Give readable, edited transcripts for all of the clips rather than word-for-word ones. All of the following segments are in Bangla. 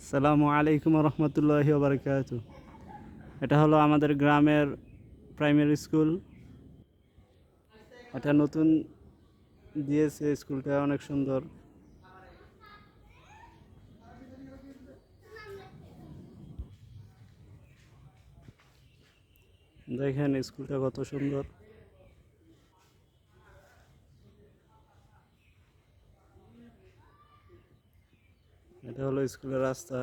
আসসালামু আলাইকুম রহমতুল্লাহি বারাকাতু। এটা হলো আমাদের গ্রামের প্রাইমারি স্কুল। এটা নতুন দিয়েছে, স্কুলটা অনেক সুন্দর। দেখেন স্কুলটা কত সুন্দর। এটা হলো স্কুলের রাস্তা।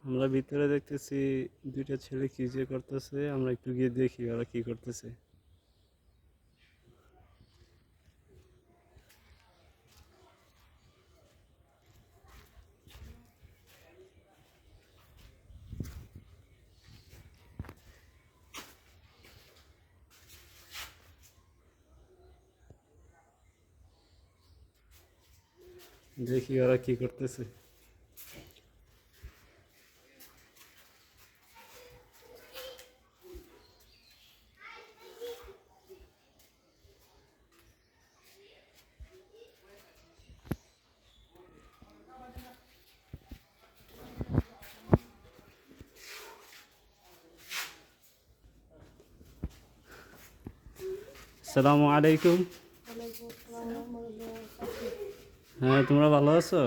আমরা ভিতরে দেখতেছি দুইটা ছেলে কি যে করতেছে, আমরা একটু গিয়ে দেখি ওরা কি করতেছে। দেখি ওরা কি করতেছে। আসসালামু আলাইকুম। হ্যাঁ, তোমরা ভালো আছো?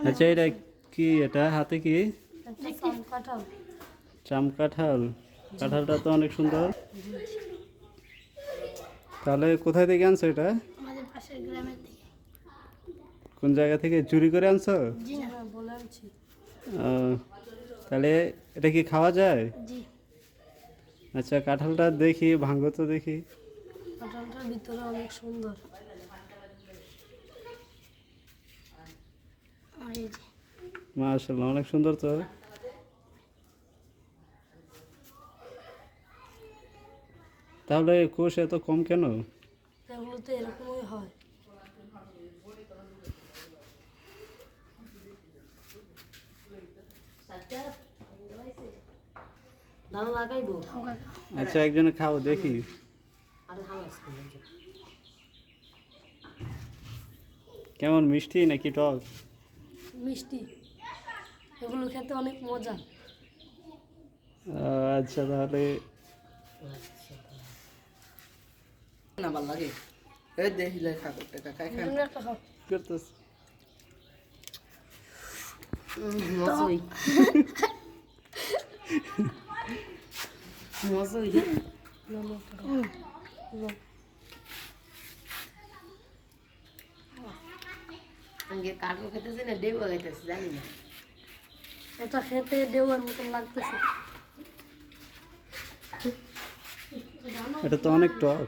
আচ্ছা, এটা কি? এটা হাতে কি? চাম কাঁঠাল। কাঁঠালটা তো অনেক সুন্দর। তাহলে কোথায় থেকে আনছো এটা? আমাদের পাশের গ্রামের থেকে। কোন জায়গা থেকে চুরি করে আনছো? জি না, বলে আনছি। আহ, তাহলে এটা কি খাওয়া যায়? জি। আচ্ছা, কাঁঠালটা দেখি, ভাঙো তো দেখি। কাঁঠালটার ভিতরে অনেক সুন্দর। আর এই যে মাশাআল্লাহ, অনেক সুন্দর তো। তাহলে কোষ এত কম কেন? এগুলো তো এরকমই হয়। আচ্ছা, একজনে খাও দেখি। কেমন, মিষ্টি নাকি টক? মিষ্টি। এগুলো খেতে অনেক মজা। আচ্ছা, তাহলে না ভাল লাগে এই দেখিলে খাতে কাকা খান তুমি একটা খাও। করতেছি। মজই মজই আগে কাকু খেতেছে না দেব খাইতেছে জানি না এটা খেতে দেওয়ার মতন লাগতেছে। এটা তো অনেক টক।